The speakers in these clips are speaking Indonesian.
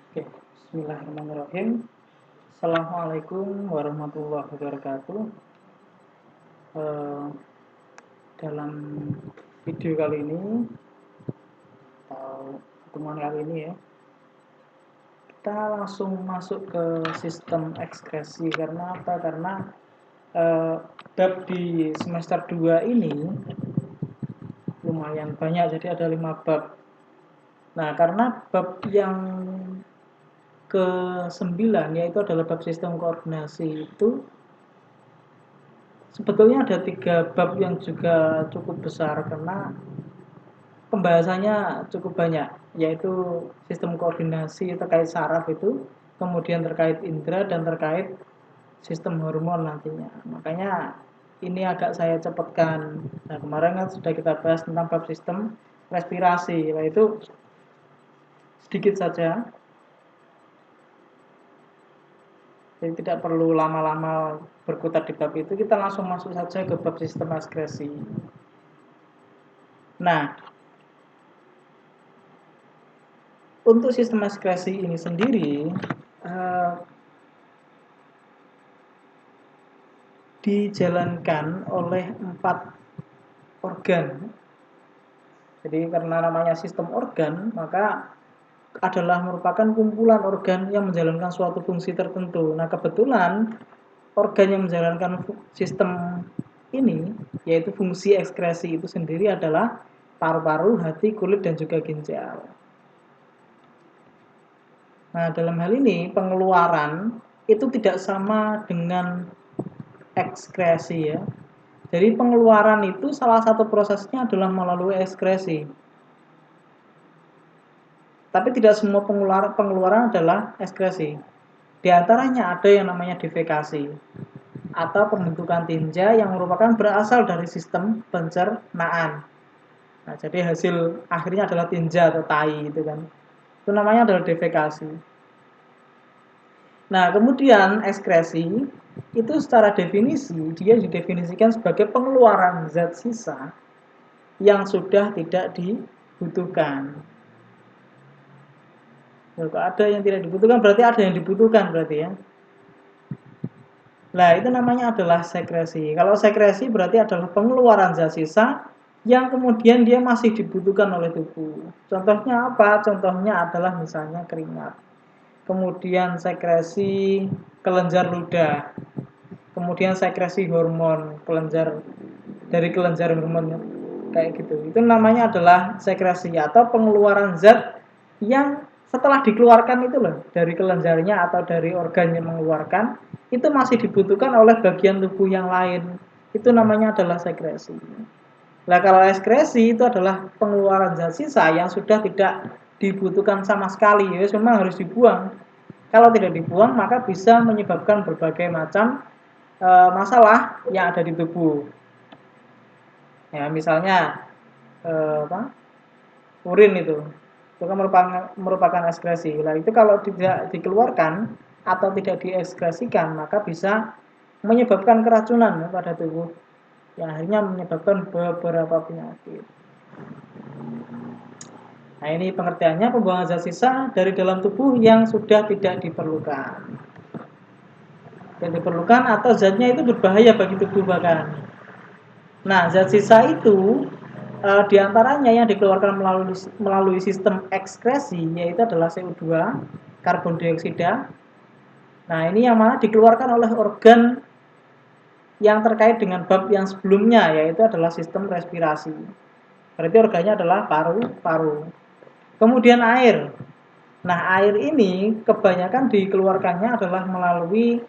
Oke, bismillahirrahmanirrahim. Assalamualaikum warahmatullahi wabarakatuh. Eh, dalam video kali ini atau pertemuan kali ini ya, kita langsung masuk ke sistem ekskresi. Karena apa? Karena bab di semester 2 ini lumayan banyak, jadi ada 5 bab. Nah, karena bab yang ke-9 yaitu adalah bab sistem koordinasi itu sebetulnya ada 3 bab yang juga cukup besar karena pembahasannya cukup banyak, yaitu sistem koordinasi terkait saraf itu, kemudian terkait indera dan terkait sistem hormon nantinya. Makanya ini agak saya cepatkan. Nah, kemarin kan sudah kita bahas tentang bab sistem respirasi, yaitu sedikit saja. Jadi tidak perlu lama-lama berkutat di bab itu, kita langsung masuk saja ke bab sistem ekskresi. Nah, untuk sistem ekskresi ini sendiri dijalankan oleh 4 organ. Jadi karena namanya sistem organ, maka adalah merupakan kumpulan organ yang menjalankan suatu fungsi tertentu. Nah, kebetulan organ yang menjalankan sistem ini, yaitu fungsi ekskresi itu sendiri adalah paru-paru, hati, kulit, dan juga ginjal. Nah, dalam hal ini pengeluaran itu tidak sama dengan ekskresi ya. Jadi pengeluaran itu salah satu prosesnya adalah melalui ekskresi. Tapi tidak semua pengeluaran adalah ekskresi. Di antaranya ada yang namanya defekasi atau pembentukan tinja yang merupakan berasal dari sistem pencernaan. Nah, jadi hasil akhirnya adalah tinja atau tai itu kan. Itu namanya adalah defekasi. Nah, kemudian ekskresi itu secara definisi dia didefinisikan sebagai pengeluaran zat sisa yang sudah tidak dibutuhkan. Kalau ada yang tidak dibutuhkan berarti ada yang dibutuhkan berarti ya. Nah, itu namanya adalah sekresi. Kalau sekresi berarti adalah pengeluaran zat sisa yang kemudian dia masih dibutuhkan oleh tubuh. Contohnya apa? Contohnya adalah misalnya keringat. Kemudian sekresi kelenjar ludah. Kemudian sekresi hormon, kelenjar hormon kayak gitu. Itu namanya adalah sekresi atau pengeluaran zat yang setelah dikeluarkan itu loh dari kelenjarnya atau dari organ yang mengeluarkan itu masih dibutuhkan oleh bagian tubuh yang lain. Itu namanya adalah sekresi. Nah, kalau ekskresi itu adalah pengeluaran zat sisa yang sudah tidak dibutuhkan sama sekali, ya memang harus dibuang. Kalau tidak dibuang maka bisa menyebabkan berbagai macam masalah yang ada di tubuh. Ya, misalnya urin itu kan merupakan ekskresi. Nah, itu kalau tidak dikeluarkan atau tidak diekskresikan maka bisa menyebabkan keracunan pada tubuh. Yang akhirnya menyebabkan beberapa penyakit. Nah, ini pengertiannya pembuangan zat sisa dari dalam tubuh yang sudah tidak diperlukan. Yang diperlukan atau zatnya itu berbahaya bagi tubuh bahkan. Nah, zat sisa itu diantaranya yang dikeluarkan melalui sistem ekskresi yaitu adalah CO2, karbon dioksida. Nah, ini yang mana dikeluarkan oleh organ yang terkait dengan bab yang sebelumnya yaitu adalah sistem respirasi. Berarti organnya adalah paru-paru. Kemudian air. Nah, air ini kebanyakan dikeluarkannya adalah melalui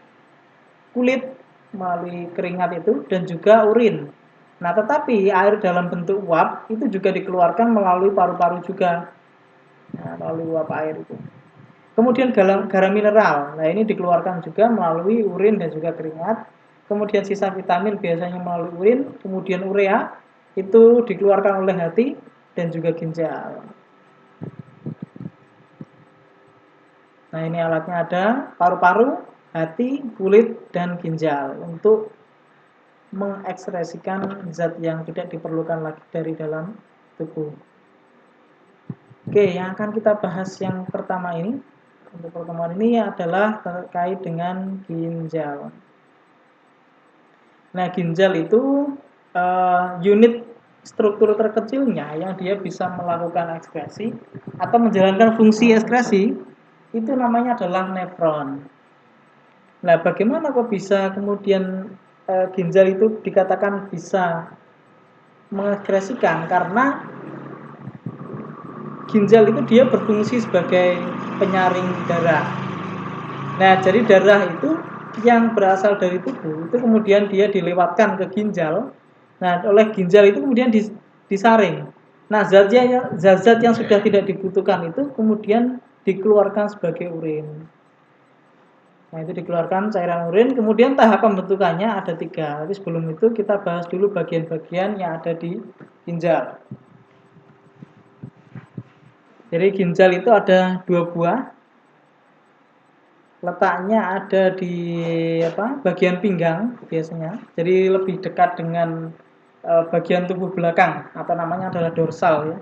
kulit, melalui keringat itu dan juga urin. Nah, tetapi air dalam bentuk uap itu juga dikeluarkan melalui paru-paru juga. Nah, melalui uap air itu. Kemudian garam mineral. Nah, ini dikeluarkan juga melalui urin dan juga keringat. Kemudian sisa vitamin biasanya melalui urin, kemudian urea itu dikeluarkan oleh hati dan juga ginjal. Nah, ini alatnya ada paru-paru, hati, kulit, dan ginjal untuk mengekspresikan zat yang tidak diperlukan lagi dari dalam tubuh. Oke, yang akan kita bahas yang pertama ini Untuk pertemuan ini adalah terkait dengan ginjal. Nah, ginjal itu unit struktur terkecilnya yang dia bisa melakukan ekskresi atau menjalankan fungsi ekskresi itu namanya adalah nefron. Nah, bagaimana kok bisa kemudian ginjal itu dikatakan bisa mengekskresikan? Karena ginjal itu dia berfungsi sebagai penyaring darah. Nah, jadi darah itu yang berasal dari tubuh itu kemudian dia dilewatkan ke ginjal. Nah, oleh ginjal itu kemudian disaring. Nah, zat-zat yang sudah tidak dibutuhkan itu kemudian dikeluarkan sebagai urin. Nah, itu dikeluarkan cairan urin. Kemudian tahap pembentukannya ada 3. Tapi sebelum itu kita bahas dulu bagian-bagian yang ada di ginjal. Jadi ginjal itu ada 2 buah. Letaknya ada di bagian pinggang biasanya. Jadi lebih dekat dengan bagian tubuh belakang atau namanya adalah dorsal ya.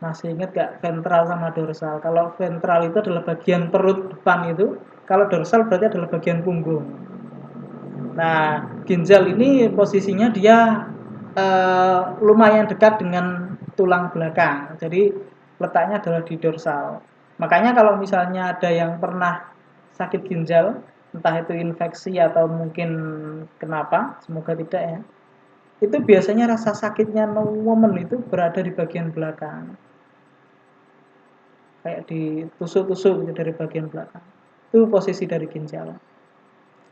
Masih ingat gak ventral sama dorsal? Kalau ventral itu adalah bagian perut depan itu, kalau dorsal berarti adalah bagian punggung. Nah, ginjal ini posisinya dia lumayan dekat dengan tulang belakang. Jadi letaknya adalah di dorsal. Makanya kalau misalnya ada yang pernah sakit ginjal, entah itu infeksi atau mungkin kenapa, semoga tidak ya. Itu biasanya rasa sakitnya no woman itu berada di bagian belakang. Kayak ditusuk-tusuk gitu dari bagian belakang. Itu posisi dari ginjal.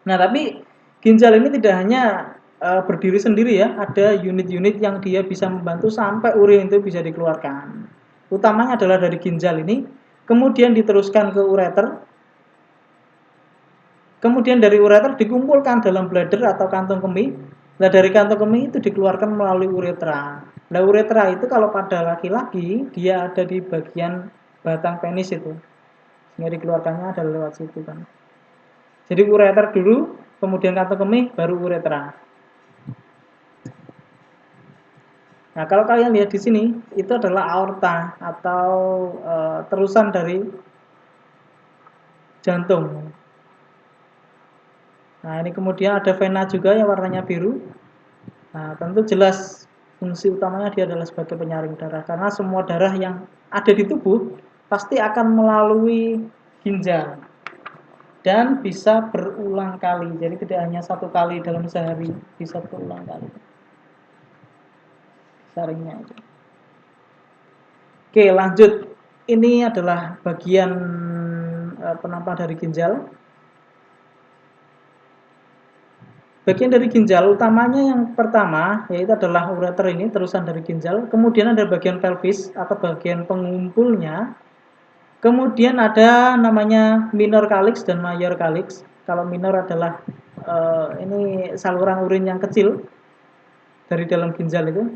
Nah, tapi ginjal ini tidak hanya berdiri sendiri ya, ada unit-unit yang dia bisa membantu sampai urin itu bisa dikeluarkan. Utamanya adalah dari ginjal ini, kemudian diteruskan ke ureter, kemudian dari ureter dikumpulkan dalam bladder atau kantong kemih. Nah, dari kantong kemih itu dikeluarkan melalui uretra. Nah, uretra itu kalau pada laki-laki dia ada di bagian batang penis itu. Sehingga dikeluarkannya adalah lewat situ kan. Jadi ureter dulu, kemudian kantong kemih, baru uretra. Nah, kalau kalian lihat di sini, itu adalah aorta atau terusan dari jantung. Nah, ini kemudian ada vena juga yang warnanya biru. Nah, tentu jelas fungsi utamanya dia adalah sebagai penyaring darah. Karena semua darah yang ada di tubuh pasti akan melalui ginjal. Dan bisa berulang kali. Jadi tidak hanya 1 kali dalam sehari, bisa berulang kali. Saringnya itu. Oke, lanjut. Ini adalah bagian penampang dari ginjal. Bagian dari ginjal utamanya yang pertama yaitu adalah ureter ini, terusan dari ginjal. Kemudian ada bagian pelvis atau bagian pengumpulnya. Kemudian ada namanya minor calyx dan major calyx. Kalau minor adalah ini saluran urin yang kecil dari dalam ginjal itu.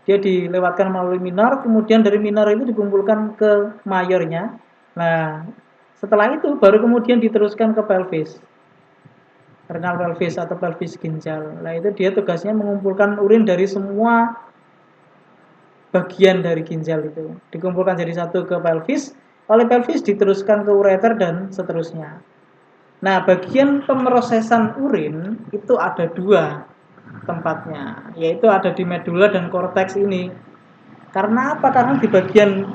Dia dilewatkan melalui minor, kemudian dari minor itu dikumpulkan ke mayornya. Nah, setelah itu baru kemudian diteruskan ke pelvis. Renal pelvis atau pelvis ginjal. Nah, itu dia tugasnya mengumpulkan urin dari semua bagian dari ginjal itu. Dikumpulkan jadi satu ke pelvis, oleh pelvis diteruskan ke ureter dan seterusnya. Nah, bagian pemrosesan urin itu ada 2 tempatnya, yaitu ada di medula dan korteks ini. Karena apa? Karena di bagian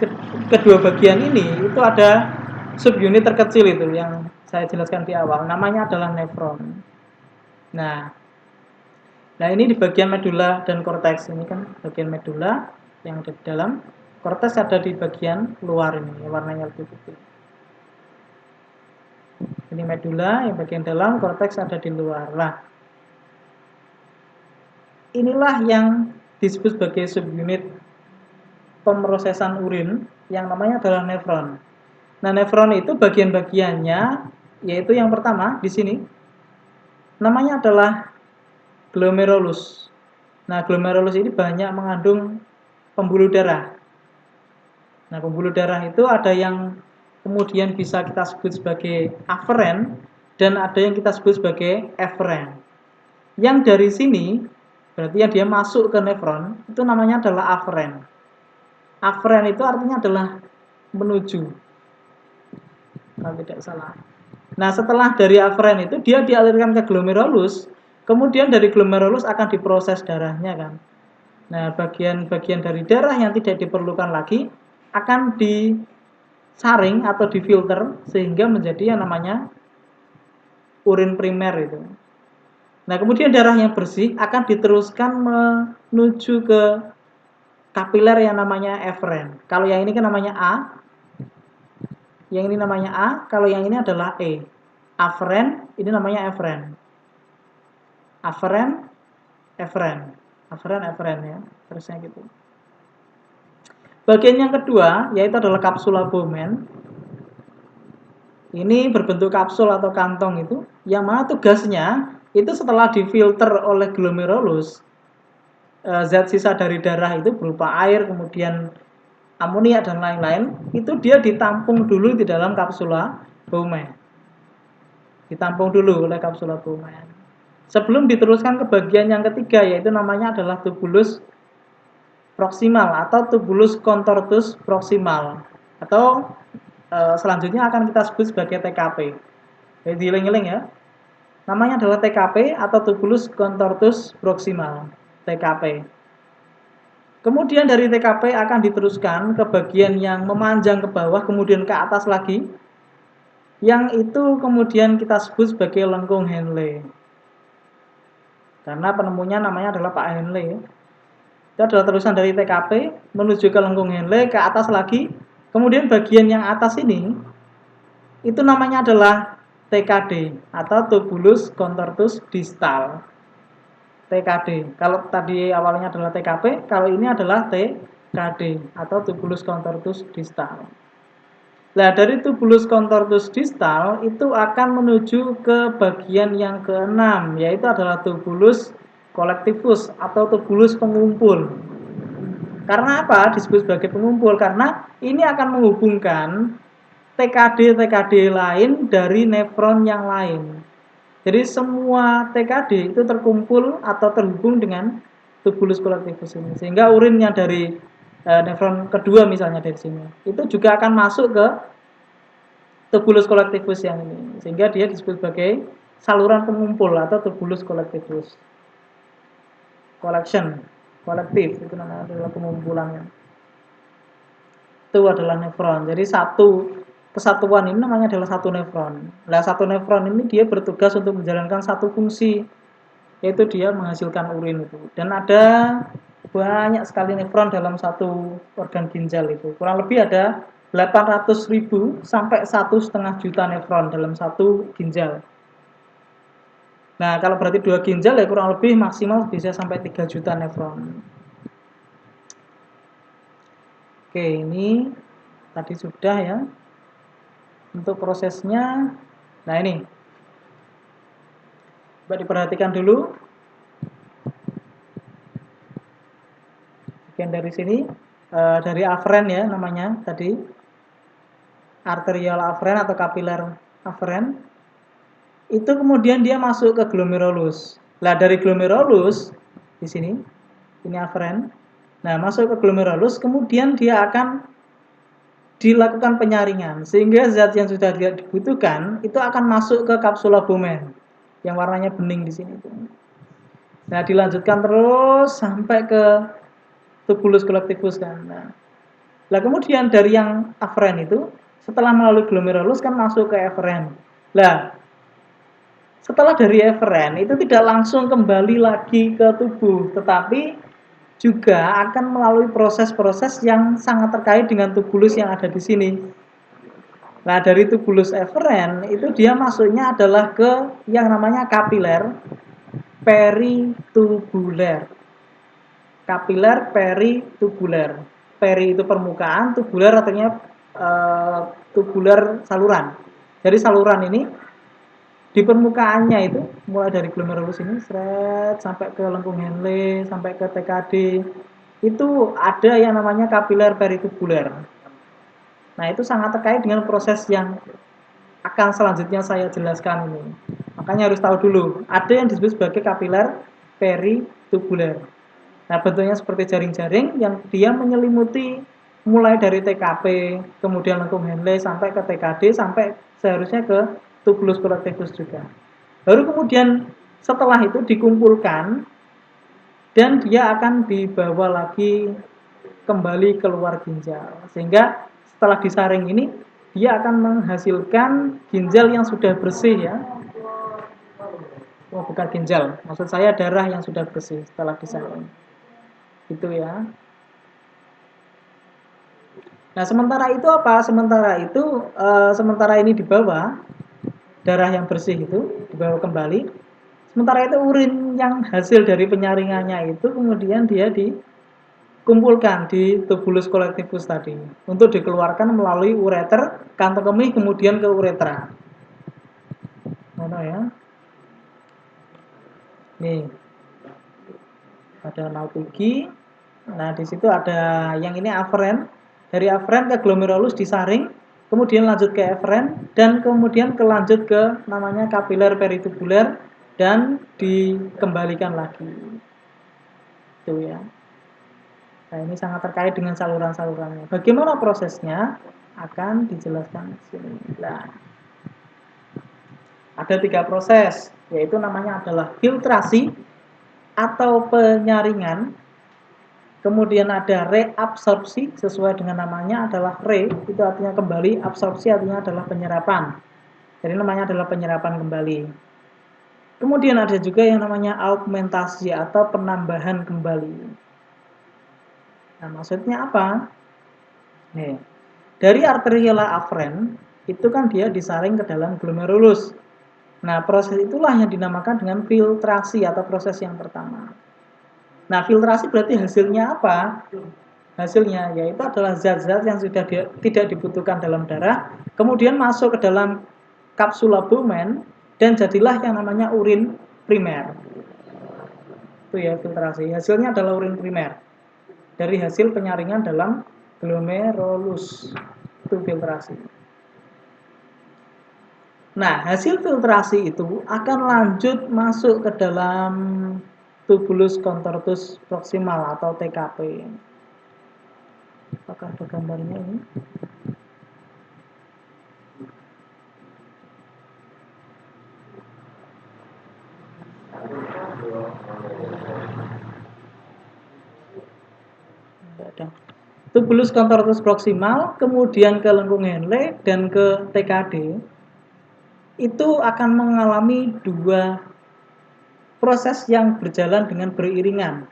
kedua bagian ini itu ada subunit terkecil itu yang saya jelaskan di awal. Namanya adalah nefron. Nah, ini di bagian medula dan korteks ini kan bagian medula yang ada di dalam, korteks ada di bagian luar ini, warnanya lebih putih. Ini medula yang bagian dalam, korteks ada di luar. Nah, inilah yang disebut sebagai subunit pemrosesan urin yang namanya adalah nefron. Nah, nefron itu bagian-bagiannya yaitu yang pertama di sini namanya adalah glomerulus. Nah, glomerulus ini banyak mengandung pembuluh darah. Nah, pembuluh darah itu ada yang kemudian bisa kita sebut sebagai aferen dan ada yang kita sebut sebagai eferen. Yang dari sini berarti yang dia masuk ke nefron itu namanya adalah aferen. Aferen itu artinya adalah menuju. kalau tidak salah. Nah, setelah dari aferen itu dia dialirkan ke glomerulus, kemudian dari glomerulus akan diproses darahnya kan. Nah, bagian-bagian dari darah yang tidak diperlukan lagi akan disaring atau difilter sehingga menjadi yang namanya urin primer itu. Nah, kemudian darah yang bersih akan diteruskan menuju ke kapiler yang namanya eferen. Kalau yang ini kan namanya A, yang ini namanya A, kalau yang ini adalah E. Aferen, ini namanya eferen. Aferen, eferen. Aferen, eferen ya, terusnya gitu. Bagian yang kedua yaitu adalah kapsula Bowman. Ini berbentuk kapsul atau kantong itu, yang mana tugasnya itu setelah difilter oleh glomerulus, zat sisa dari darah itu berupa air, kemudian amonia dan lain-lain, itu dia ditampung dulu di dalam kapsula Bowman. Ditampung dulu oleh kapsula Bowman. Sebelum diteruskan ke bagian yang ketiga, yaitu namanya adalah tubulus proksimal atau tubulus contortus proksimal, atau selanjutnya akan kita sebut sebagai TKP. Jadi dieling-eling ya. Namanya adalah TKP atau tubulus contortus proximal, TKP. Kemudian dari TKP akan diteruskan ke bagian yang memanjang ke bawah, kemudian ke atas lagi, yang itu kemudian kita sebut sebagai lengkung Henle. Karena penemunya namanya adalah Pak Henle. Itu adalah terusan dari TKP menuju ke lengkung Henle, ke atas lagi. Kemudian bagian yang atas ini itu namanya adalah TKD atau tubulus contortus distal. TKD. Kalau tadi awalnya adalah TKP, kalau ini adalah TKD atau tubulus contortus distal. Nah, dari tubulus contortus distal itu akan menuju ke bagian yang keenam, yaitu adalah tubulus collectivus atau tubulus pengumpul. Karena apa? Disebut sebagai pengumpul karena ini akan menghubungkan TKD-TKD lain dari nefron yang lain. Jadi semua TKD itu terkumpul atau terhubung dengan tubulus collectivus ini. Sehingga urin yang dari nefron kedua misalnya dari sini, itu juga akan masuk ke tubulus collectivus yang ini. Sehingga dia disebut sebagai saluran pengumpul atau tubulus collectivus. Collection, kolektif, itu namanya adalah pengumpulannya. Itu adalah nefron. Jadi satu kesatuan ini namanya adalah satu nefron. Nah, satu nefron ini dia bertugas untuk menjalankan satu fungsi, yaitu dia menghasilkan urin itu. Dan ada banyak sekali nefron dalam satu organ ginjal itu. Kurang lebih ada 800.000 sampai 1,5 juta nefron dalam satu ginjal. Nah, kalau berarti 2 ginjal ya kurang lebih maksimal bisa sampai 3 juta nefron. Oke, ini tadi sudah ya. Untuk prosesnya, nah ini. Coba diperhatikan dulu. Bagian dari sini, dari aferen ya namanya tadi. Arterial aferen atau kapiler aferen. Itu kemudian dia masuk ke glomerulus. Nah, dari glomerulus di sini, ini aferen. Nah, masuk ke glomerulus, kemudian dia akan dilakukan penyaringan sehingga zat yang sudah dibutuhkan itu akan masuk ke kapsula Bowman yang warnanya bening di sini. Nah, dilanjutkan terus sampai ke tubulus collectivus kan. Nah, kemudian dari yang aferen itu setelah melalui glomerulus kan masuk ke eferen. Nah, setelah dari eferen itu tidak langsung kembali lagi ke tubuh, tetapi juga akan melalui proses-proses yang sangat terkait dengan tubulus yang ada di sini. Nah, dari tubulus eferen itu dia masuknya adalah ke yang namanya kapiler peritubuler. Kapiler peritubuler. Peri itu permukaan, tubuler artinya tubular saluran. Jadi saluran ini di permukaannya itu mulai dari glomerulus ini seret sampai ke lengkung Henle sampai ke TKD itu ada yang namanya kapiler peritubuler. Nah, itu sangat terkait dengan proses yang akan selanjutnya saya jelaskan ini. Makanya harus tahu dulu, ada yang disebut sebagai kapiler peritubuler. Nah, bentuknya seperti jaring-jaring yang dia menyelimuti mulai dari TKP, kemudian lengkung Henle sampai ke TKD sampai seharusnya ke tubulus kolektifus juga. Baru kemudian setelah itu dikumpulkan dan dia akan dibawa lagi kembali keluar ginjal. Sehingga setelah disaring ini dia akan menghasilkan ginjal yang sudah bersih ya. Oh, bukan ginjal, maksud saya darah yang sudah bersih setelah disaring. Itu ya. Nah, sementara itu apa? Sementara ini dibawa darah yang bersih itu dibawa kembali. Sementara itu urin yang hasil dari penyaringannya itu kemudian dia dikumpulkan di tubulus kolektifus tadi untuk dikeluarkan melalui ureter, kantong kemih kemudian ke uretra. Mana ya? Nih, ada Nautigi. Nah, di situ ada yang ini aferen. Dari aferen ke glomerulus disaring, kemudian lanjut ke eferen, dan kemudian lanjut ke namanya kapiler peritubuler dan dikembalikan lagi. Itu ya. Nah, ini sangat terkait dengan saluran-salurannya. Bagaimana prosesnya? Akan dijelaskan di sini. Nah, ada 3 proses, yaitu namanya adalah filtrasi atau penyaringan. Kemudian ada reabsorpsi, sesuai dengan namanya adalah re, itu artinya kembali, absorpsi artinya adalah penyerapan. Jadi namanya adalah penyerapan kembali. Kemudian ada juga yang namanya augmentasi atau penambahan kembali. Nah, maksudnya apa? Nih, dari arteriola aferen itu kan dia disaring ke dalam glomerulus. Nah, proses itulah yang dinamakan dengan filtrasi atau proses yang pertama. Nah, filtrasi berarti hasilnya apa? Hasilnya yaitu adalah zat-zat yang sudah tidak dibutuhkan dalam darah, kemudian masuk ke dalam kapsula Bowman dan jadilah yang namanya urin primer. Itu ya filtrasi. Hasilnya adalah urin primer dari hasil penyaringan dalam glomerulus. Itu filtrasi. Nah, hasil filtrasi itu akan lanjut masuk ke dalam tubulus contortus proximal atau TKP. Apakah ada gambarnya ini? Tidak ada. Tubulus contortus proximal, kemudian ke lengkung Henle dan ke TKD, itu akan mengalami 2 proses yang berjalan dengan beriringan.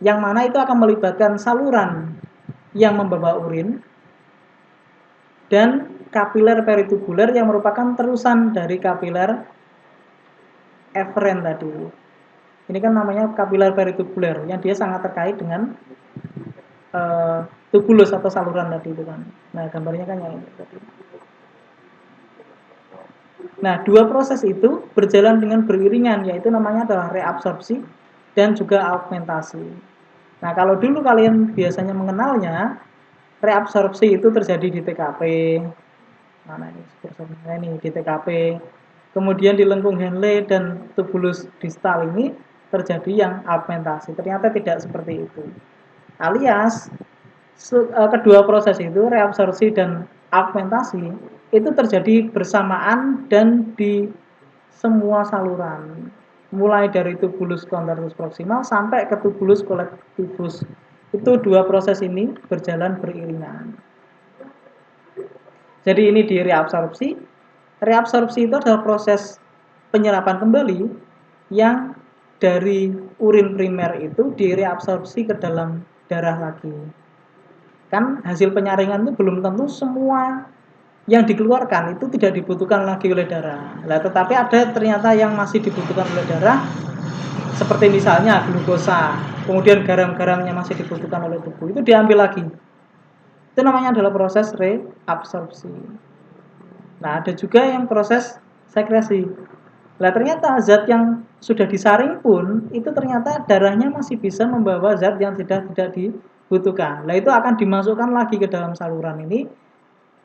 Yang mana itu akan melibatkan saluran yang membawa urin dan kapiler peritubuler yang merupakan terusan dari kapiler eferen tadi. Ini kan namanya kapiler peritubuler yang dia sangat terkait dengan tubulus atau saluran tadi itu kan. Nah, gambarnya kan yang ini tadi. Nah, 2 proses itu berjalan dengan beriringan, yaitu namanya adalah reabsorpsi dan juga augmentasi. Nah, kalau dulu kalian biasanya mengenalnya, reabsorpsi itu terjadi di TKP. Mana ini? Nah, ini di TKP. Kemudian di lengkung Henle dan tubulus distal ini terjadi yang augmentasi. Ternyata tidak seperti itu. Alias kedua proses itu, reabsorpsi dan augmentasi, itu terjadi bersamaan dan di semua saluran. Mulai dari tubulus contortus proximal sampai ke tubulus collectivus. Itu 2 proses ini berjalan beriringan. Jadi ini di reabsorpsi. Reabsorpsi itu adalah proses penyerapan kembali yang dari urin primer itu direabsorpsi ke dalam darah lagi. Kan hasil penyaringan itu belum tentu semua yang dikeluarkan itu tidak dibutuhkan lagi oleh darah. Nah, tetapi ada ternyata yang masih dibutuhkan oleh darah, seperti misalnya glukosa, kemudian garam-garamnya masih dibutuhkan oleh tubuh, itu diambil lagi. Itu namanya adalah proses reabsorpsi. Nah, ada juga yang proses sekresi. Nah, ternyata zat yang sudah disaring pun itu ternyata darahnya masih bisa membawa zat yang tidak dibutuhkan. Nah, itu akan dimasukkan lagi ke dalam saluran ini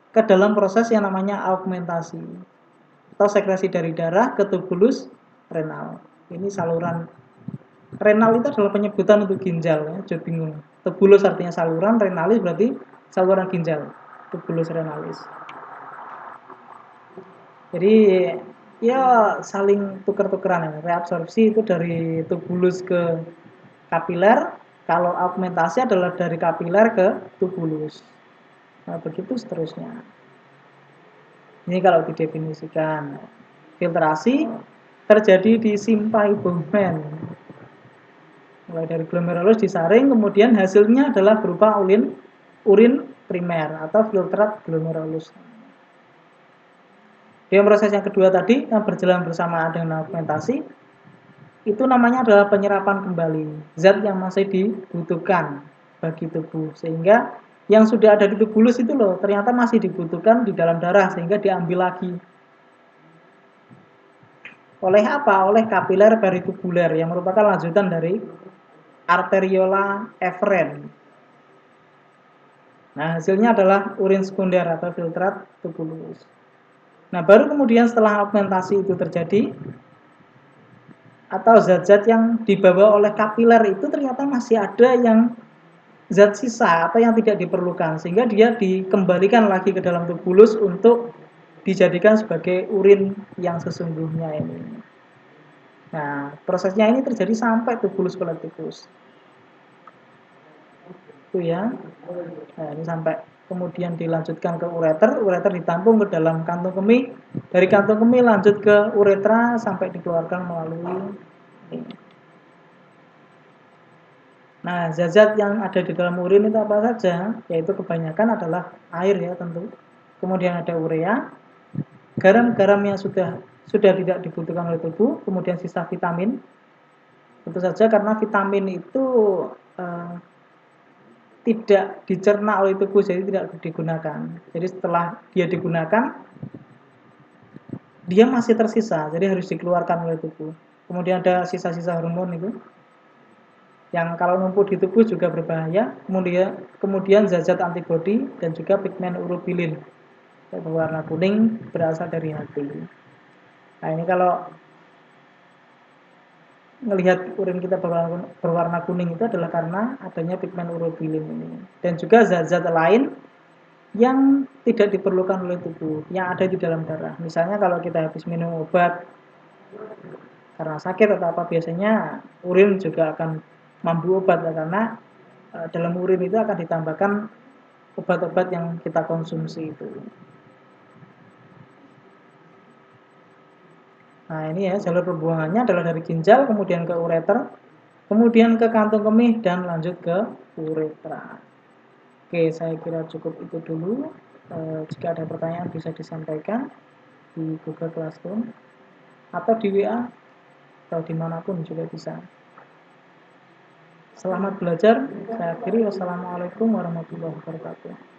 ke dalam proses yang namanya augmentasi atau sekresi dari darah ke tubulus renal. Ini saluran renal itu adalah penyebutan untuk ginjal ya, jangan bingung. Tubulus artinya saluran, renalis berarti saluran ginjal. Tubulus renalis. Jadi ya saling tuker-tukeran ya. Reabsorpsi itu dari tubulus ke kapiler, kalau augmentasi adalah dari kapiler ke tubulus. Nah, begitu seterusnya. Ini kalau didefinisikan. Filtrasi terjadi di sympaibomen. Mulai dari glomerulus disaring, kemudian hasilnya adalah berupa urin primer atau filtrat glomerulus. Yang proses yang kedua tadi yang berjalan bersamaan dengan augmentasi itu namanya adalah penyerapan kembali zat yang masih dibutuhkan bagi tubuh, sehingga yang sudah ada di tubulus itu loh ternyata masih dibutuhkan di dalam darah sehingga diambil lagi. Oleh apa? Oleh kapiler peritubuler yang merupakan lanjutan dari arteriola efferent. Nah, hasilnya adalah urin sekunder atau filtrat tubulus. Nah, baru kemudian setelah augmentasi itu terjadi, atau zat-zat yang dibawa oleh kapiler itu ternyata masih ada yang zat sisa atau yang tidak diperlukan, sehingga dia dikembalikan lagi ke dalam tubulus untuk dijadikan sebagai urin yang sesungguhnya ini. Nah, prosesnya ini terjadi sampai tubulus kolektikus. Itu ya. Nah, ini sampai kemudian dilanjutkan ke ureter, ureter ditampung ke dalam kantung kemih, dari kantung kemih lanjut ke uretra sampai dikeluarkan melalui ini. Nah, zat-zat yang ada di dalam urin itu apa saja? Yaitu kebanyakan adalah air ya tentu. Kemudian ada urea, garam-garam yang sudah tidak dibutuhkan oleh tubuh, kemudian sisa vitamin. Tentu saja karena vitamin itu eh, tidak dicerna oleh tubuh, jadi tidak digunakan. Jadi setelah dia digunakan, dia masih tersisa, jadi harus dikeluarkan oleh tubuh. Kemudian ada sisa-sisa hormon itu, yang kalau numpuk di tubuh juga berbahaya. Kemudian zat-zat antibodi dan juga pigmen urobilin berwarna kuning berasal dari hati. Nah, ini kalau melihat urin kita berwarna kuning itu adalah karena adanya pigmen urobilin ini. Dan juga zat-zat lain yang tidak diperlukan oleh tubuh yang ada di dalam darah. Misalnya kalau kita habis minum obat karena sakit atau apa, biasanya urin juga akan mampu obat ya, karena dalam urin itu akan ditambahkan obat-obat yang kita konsumsi itu. Nah, ini ya jalur pembuangannya adalah dari ginjal kemudian ke ureter, kemudian ke kantung kemih dan lanjut ke uretra. Oke, saya kira cukup itu dulu. Jika ada pertanyaan bisa disampaikan di Google Classroom atau di WA atau dimanapun juga bisa. Selamat belajar. Saya akhiri. Wassalamualaikum warahmatullahi wabarakatuh.